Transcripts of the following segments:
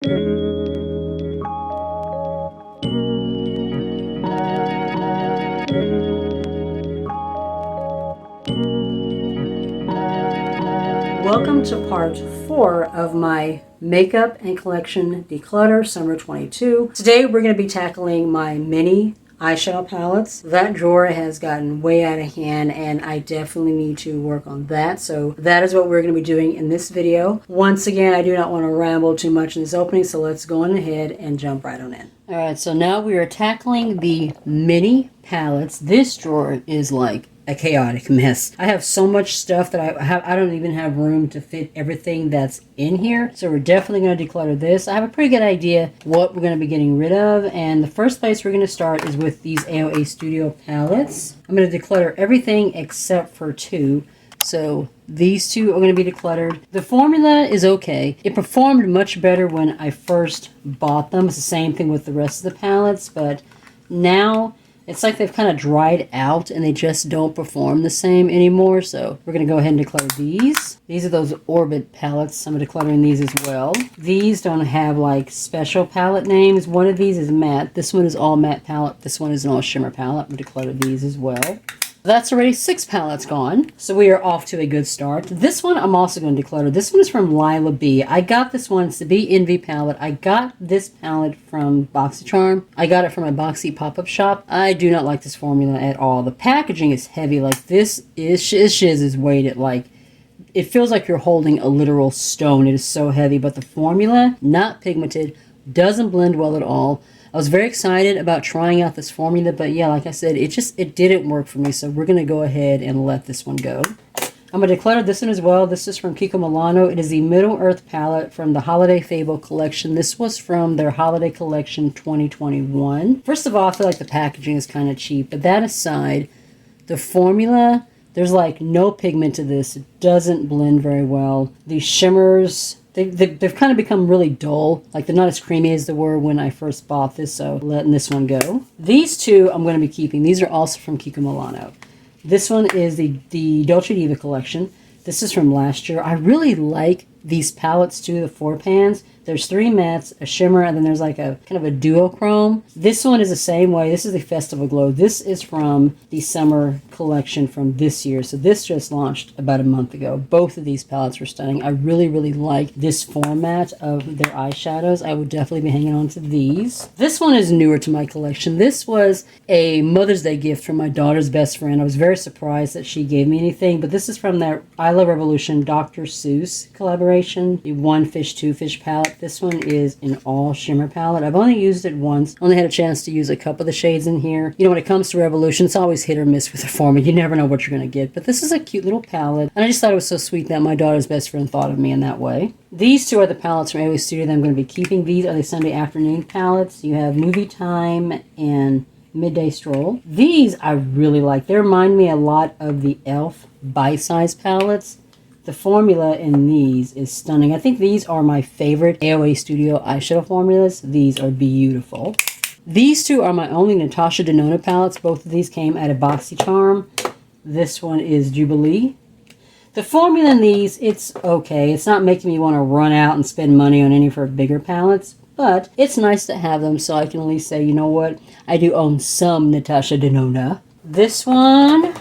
Welcome to part 4 of my makeup and collection declutter summer 22. Today we're going to be tackling my mini eyeshadow palettes. That drawer has gotten way out of hand and I definitely need to work on that. So that is what we're going to be doing in this video. Once again, I do not want to ramble too much in this opening, so let's go on ahead and jump right on in. Alright, so now we are tackling the mini palettes. This drawer is like a chaotic mess. I have so much stuff that I don't even have room to fit everything that's in here. So we're definitely going to declutter this. I have a pretty good idea what we're going to be getting rid of. And the first place we're going to start is with these AOA Studio palettes. I'm going to declutter everything except for 2. So these 2 are going to be decluttered. The formula is okay. It performed much better when I first bought them. It's the same thing with the rest of the palettes, but now it's like they've kind of dried out and they just don't perform the same anymore. So we're going to go ahead and declutter these. These are those Orbit palettes. I'm decluttering these as well. These don't have like special palette names. One of these is matte. This one is all matte palette. This one is an all shimmer palette. I'm going to declutter these as well. That's already 6 palettes gone, so we are off to a good start. This one I'm also going to declutter. This one is from Lila B. I got this one. It's the Be Envy palette. I got this palette from BoxyCharm. I got it from a Boxy pop-up shop. I do not like this formula at all. The packaging is heavy. Like this shiz is weighted like it feels like you're holding a literal stone. It is so heavy, but the formula, not pigmented, doesn't blend well at all. I was very excited about trying out this formula, but yeah, like I said, it didn't work for me, so we're going to go ahead and let this one go. I'm going to declutter this one as well. This is from Kiko Milano. It is the Middle Earth palette from the Holiday Fable collection. This was from their Holiday Collection 2021. First of all, I feel like the packaging is kind of cheap, but that aside, the formula, there's like no pigment to this. It doesn't blend very well. These shimmers, They've kind of become really dull. Like they're not as creamy as they were when I first bought this, so letting this one go. These 2 I'm going to be keeping. These are also from Kiko Milano. This one is the Dolce Diva collection. This is from last year. I really like these palettes too, the 4 pans. There's 3 mattes, a shimmer, and then there's like a kind of a duochrome. This one is the same way. This is the Festival Glow. This is from the summer collection from this year. So this just launched about a month ago. Both of these palettes were stunning. I really, really like this format of their eyeshadows. I would definitely be hanging on to these. This one is newer to my collection. This was a Mother's Day gift from my daughter's best friend. I was very surprised that she gave me anything, but this is from their I Love Revolution Dr. Seuss collaboration, the One Fish, Two Fish palette. This one is an all shimmer palette. I've only used it once. Only had a chance to use a couple of the shades in here. You know, when it comes to Revolution, it's always hit or miss with the formula. You never know what you're going to get. But this is a cute little palette. And I just thought it was so sweet that my daughter's best friend thought of me in that way. These 2 are the palettes from AOA Studio that I'm going to be keeping. These are the Sunday afternoon palettes. You have Movie Time and Midday Stroll. These I really like. They remind me a lot of the e.l.f. bite-size palettes. The formula in these is stunning. I think these are my favorite AOA Studio eyeshadow formulas. These are beautiful. These 2 are my only Natasha Denona palettes. Both of these came at a BoxyCharm. This one is Jubilee. The formula in these, it's okay. It's not making me want to run out and spend money on any of her bigger palettes, but it's nice to have them so I can at least say, you know what, I do own some Natasha Denona. This one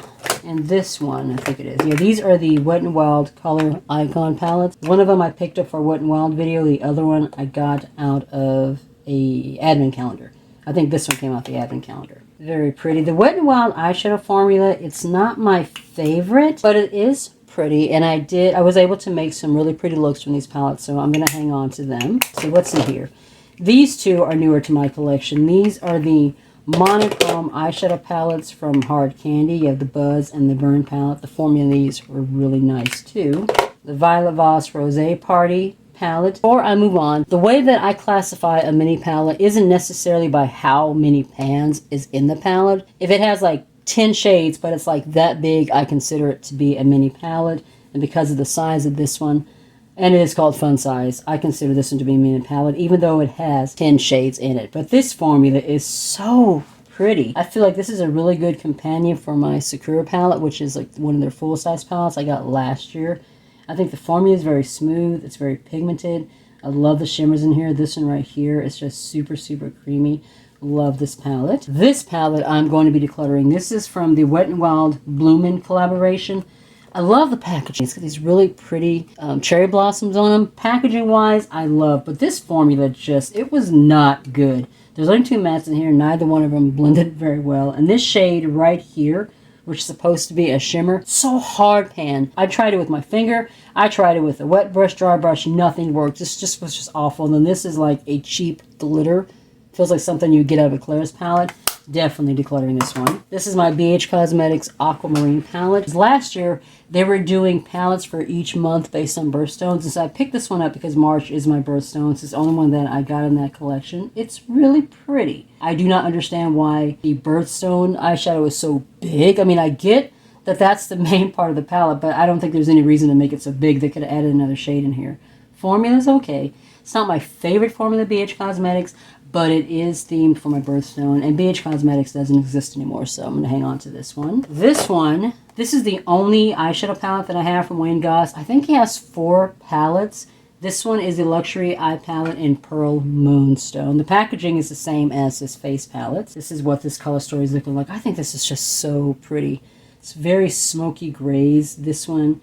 and this one, I think it is. Yeah, these are the Wet n Wild Color Icon palettes. One of them I picked up for a Wet n Wild video. The other one I got out of a advent calendar. I think this one came out the advent calendar. Very pretty. The Wet n Wild eyeshadow formula, it's not my favorite, but it is pretty, and I was able to make some really pretty looks from these palettes, so I'm going to hang on to them. See what's in here. These 2 are newer to my collection. These are the monochrome eyeshadow palettes from Hard Candy. You have the Buzz and the Burn palette. The formula in these were really nice too. The Violet Voss Rosé Party palette. Before I move on, the way that I classify a mini palette isn't necessarily by how many pans is in the palette. If it has like 10 shades, but it's like that big, I consider it to be a mini palette. And because of the size of this one, and it is called Fun Size, I consider this one to be a mini palette, even though it has 10 shades in it. But this formula is so pretty. I feel like this is a really good companion for my Sakura palette, which is like one of their full-size palettes I got last year. I think the formula is very smooth. It's very pigmented. I love the shimmers in here. This one right here is just super, super creamy. Love this palette. This palette I'm going to be decluttering. This is from the Wet n Wild Bloomin' collaboration. I love the packaging. It's got these really pretty cherry blossoms on them. Packaging wise, I love. But this formula just, it was not good. There's only 2 mattes in here. Neither one of them blended very well. And this shade right here, which is supposed to be a shimmer, so hard pan. I tried it with my finger. I tried it with a wet brush, dry brush. Nothing worked. This just was just awful. And then this is like a cheap glitter. Feels like something you get out of a Claire's palette. Definitely decluttering this one. This is my BH Cosmetics Aquamarine palette. Last year, they were doing palettes for each month based on birthstones. And so I picked this one up because March is my birthstone. It's the only one that I got in that collection. It's really pretty. I do not understand why the birthstone eyeshadow is so big. I mean, I get that that's the main part of the palette, but I don't think there's any reason to make it so big. They could have added another shade in here. Formula's okay. It's not my favorite formula, BH Cosmetics, but it is themed for my birthstone, and BH Cosmetics doesn't exist anymore, so I'm going to hang on to this one. This is the only eyeshadow palette that I have from Wayne Goss. I think he has 4 palettes. This one is the Luxury Eye Palette in Pearl Moonstone. The packaging is the same as this face palette. This is what this color story is looking like. I think this is just so pretty. It's very smoky grays. This one,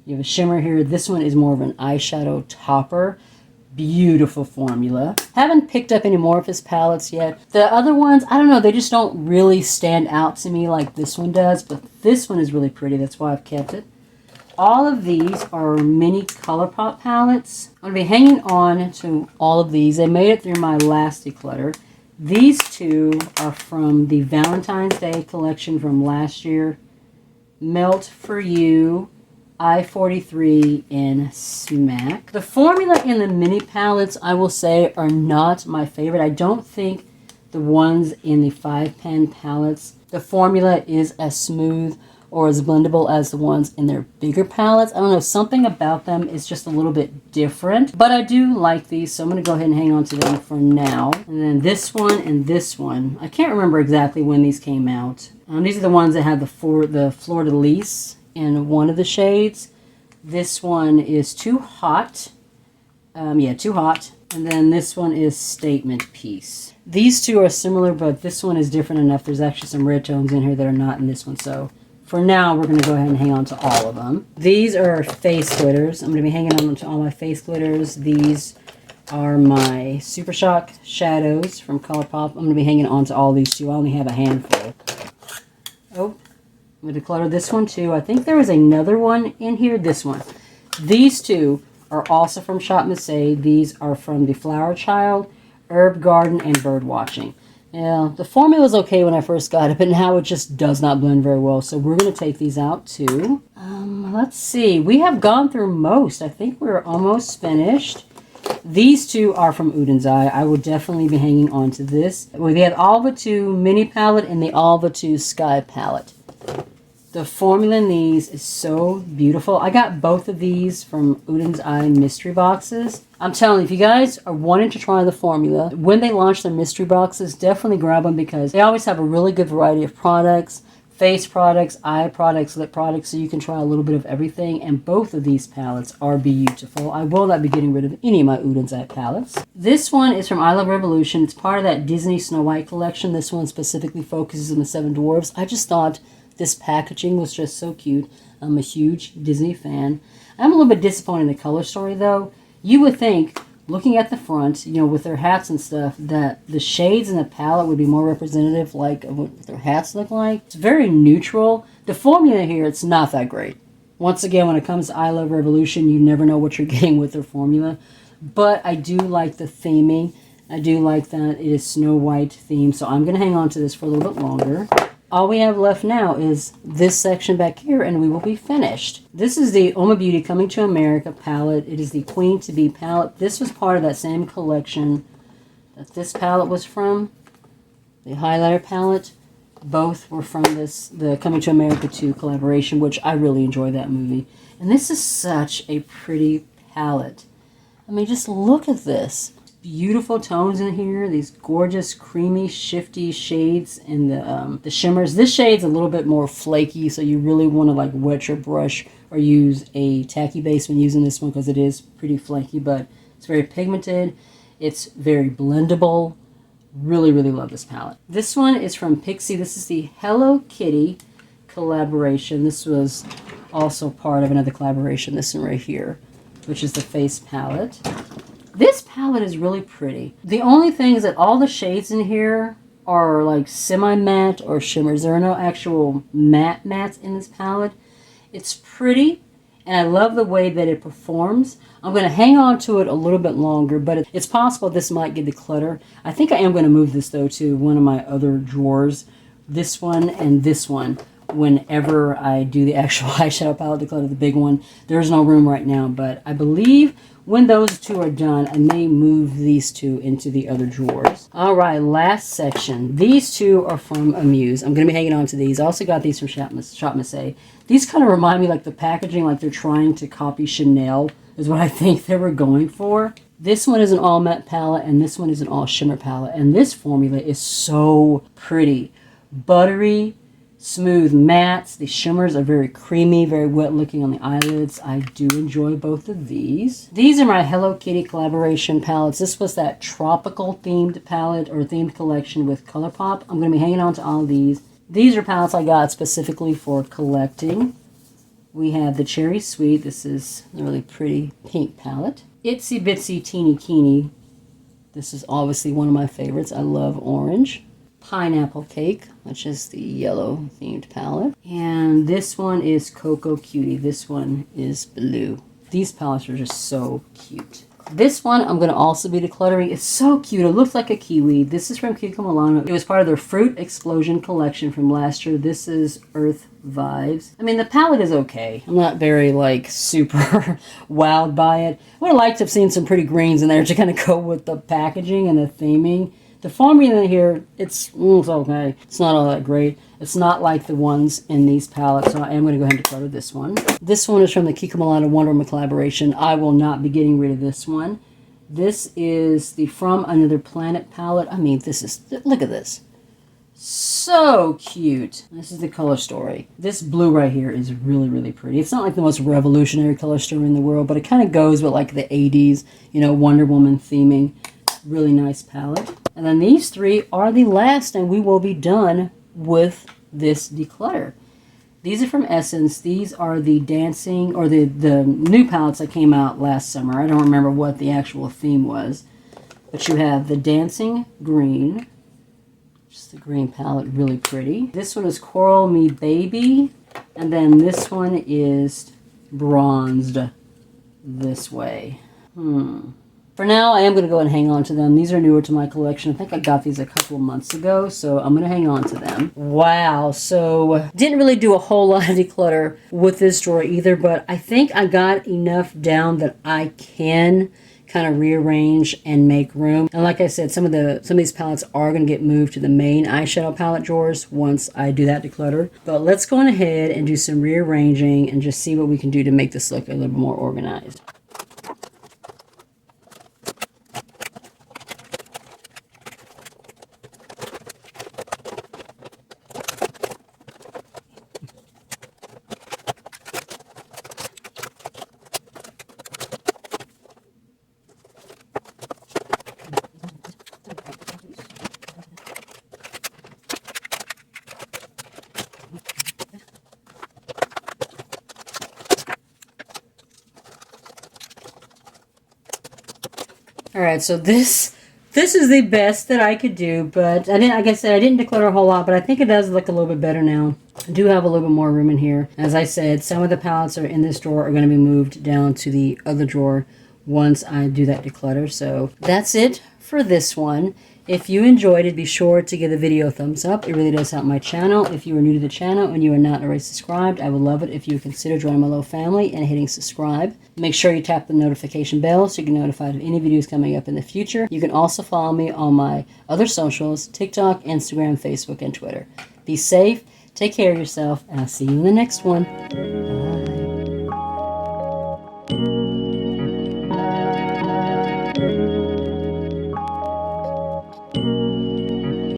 you have a shimmer here. This one is more of an eyeshadow topper. Beautiful formula. Haven't picked up any more of his palettes yet. The other ones, I don't know, they just don't really stand out to me like this one does, but this one is really pretty. That's why I've kept it. All of these are mini ColourPop palettes. I'm going to be hanging on to all of these. They made it through my last declutter. These 2 are from the Valentine's Day collection from last year. Melt for You, I-43 in Smack. The formula in the mini palettes, I will say, are not my favorite. I don't think the ones in the 5-pan palettes, the formula is as smooth or as blendable as the ones in their bigger palettes. I don't know, something about them is just a little bit different. But I do like these, so I'm going to go ahead and hang on to them for now. And then this one and this one. I can't remember exactly when these came out. These are the ones that have the Fleur de Lis in one of the shades. This one is Too Hot. Too Hot. And then this one is Statement Piece. These 2 are similar, but this one is different enough. There's actually some red tones in here that are not in this one. So for now, we're going to go ahead and hang on to all of them. These are face glitters. I'm going to be hanging on to all my face glitters. These are my Super Shock shadows from ColourPop. I'm going to be hanging on to all these 2. I only have a handful. Oh. I'm going to declutter this one too. I think there was another one in here. This one. These 2 are also from Shop Missy. These are from the Flower Child, Herb Garden, and Bird Watching. Yeah, the formula was okay when I first got it, but now it just does not blend very well. So we're going to take these out too. Let's see. We have gone through most. I think we're almost finished. These 2 are from Udin's Eye. I will definitely be hanging on to this. We have Alva 2 Mini Palette and the Alva 2 Sky Palette. The formula in these is so beautiful. I got both of these from Udin's Eye mystery boxes. I'm telling you, if you guys are wanting to try the formula, when they launch their mystery boxes, definitely grab them because they always have a really good variety of products. Face products, eye products, lip products, so you can try a little bit of everything. And both of these palettes are beautiful. I will not be getting rid of any of my Udin's Eye palettes. This one is from I Love Revolution. It's part of that Disney Snow White collection. This one specifically focuses on the 7 dwarfs. I just thought this packaging was just so cute. I'm a huge Disney fan. I'm a little bit disappointed in the color story though. You would think, looking at the front, you know, with their hats and stuff, that the shades in the palette would be more representative like of what their hats look like. It's very neutral. The formula here, it's not that great. Once again, when it comes to I Love Revolution, you never know what you're getting with their formula. But I do like the theming. I do like that it is Snow White themed, so I'm going to hang on to this for a little bit longer. All we have left now is this section back here, and we will be finished. This is the Oma Beauty Coming to America palette. It is the Queen to Be palette. This was part of that same collection that this palette was from, the highlighter palette. Both were from the Coming to America 2 collaboration, which I really enjoy that movie. And this is such a pretty palette. I mean, just look at this. Beautiful tones in here, these gorgeous creamy shifty shades in the shimmers. This shade's a little bit more flaky, so you really want to like wet your brush or use a tacky base when using this one because it is pretty flaky, but It's very pigmented. It's very blendable. Really, really love this palette. This one is from Pixie. This is the Hello Kitty collaboration. This was also part of another collaboration, this one right here, which is the face palette. This palette is really pretty. The only thing is that all the shades in here are like semi-matte or shimmers. There are no actual mattes in this palette. It's pretty, and I love the way that it performs. I'm going to hang on to it a little bit longer, but it's possible this might get decluttered. I think I am going to move this, though, to one of my other drawers. This one and this one. Whenever I do the actual eyeshadow palette declutter, the big one. There's no room right now, but I believe when those two are done, I may move these two into the other drawers. All right, last section. These two are from Amuse. I'm going to be hanging on to these. I also got these from Shop Massé. These kind of remind me like the packaging, like they're trying to copy Chanel, is what I think they were going for. This one is an all matte palette, and this one is an all shimmer palette. And this formula is so pretty. Buttery, smooth mattes. The shimmers are very creamy, very wet looking on the eyelids. I do enjoy both of these. These are my Hello Kitty collaboration palettes. This was that tropical themed palette or themed collection with ColourPop. I'm going to be hanging on to all of these. These are palettes I got specifically for collecting. We have the Cherry Sweet. This is a really pretty pink palette. Itsy Bitsy Teeny Keeny. This is obviously one of my favorites. I love orange. Pineapple Cake, which is the yellow themed palette. And this one is Cocoa Cutie. This one is blue. These palettes are just so cute. This one I'm going to also be decluttering. It's so cute. It looks like a kiwi. This is from Kiko Milano. It was part of their Fruit Explosion collection from last year. This is Earth Vibes. I mean, the palette is okay. I'm not very, like, super wowed by it. I would have liked to have seen some pretty greens in there to kind of go with the packaging and the theming. The formula here, it's okay. It's not all that great. It's not like the ones in these palettes, so I am going to go ahead and declutter this one. This one is from the Kiko Milano Wonder Woman collaboration. I will not be getting rid of this one. This is the From Another Planet palette. I mean, this is, look at this. So cute. This is the color story. This blue right here is really, really pretty. It's not like the most revolutionary color story in the world, but it kind of goes with like the 80s, you know, Wonder Woman theming. Really nice palette. And then these three are the last, and we will be done with this declutter. These are from Essence. These are the dancing, or the new palettes that came out last summer. I don't remember what the actual theme was. But you have the Dancing Green. Just the green palette, really pretty. This one is Coral Me Baby. And then this one is bronzed this way. For now, I am going to go and hang on to them. These are newer to my collection. I think I got these a couple of months ago, so I'm going to hang on to them. Wow, so didn't really do a whole lot of declutter with this drawer either, but I think I got enough down that I can kind of rearrange and make room. And like I said, some of these palettes are going to get moved to the main eyeshadow palette drawers once I do that declutter. But let's go on ahead and do some rearranging and just see what we can do to make this look a little bit more organized. All right, so this is the best that I could do, but like I said, I didn't declutter a whole lot, but I think it does look a little bit better now. I do have a little bit more room in here. As I said, some of the palettes that are in this drawer are going to be moved down to the other drawer once I do that declutter. So that's it for this one. If you enjoyed it, be sure to give the video a thumbs up. It really does help my channel. If you are new to the channel and you are not already subscribed, I would love it if you would consider joining my little family and hitting subscribe. Make sure you tap the notification bell so you get notified of any videos coming up in the future. You can also follow me on my other socials, TikTok, Instagram, Facebook, and Twitter. Be safe, take care of yourself, and I'll see you in the next one.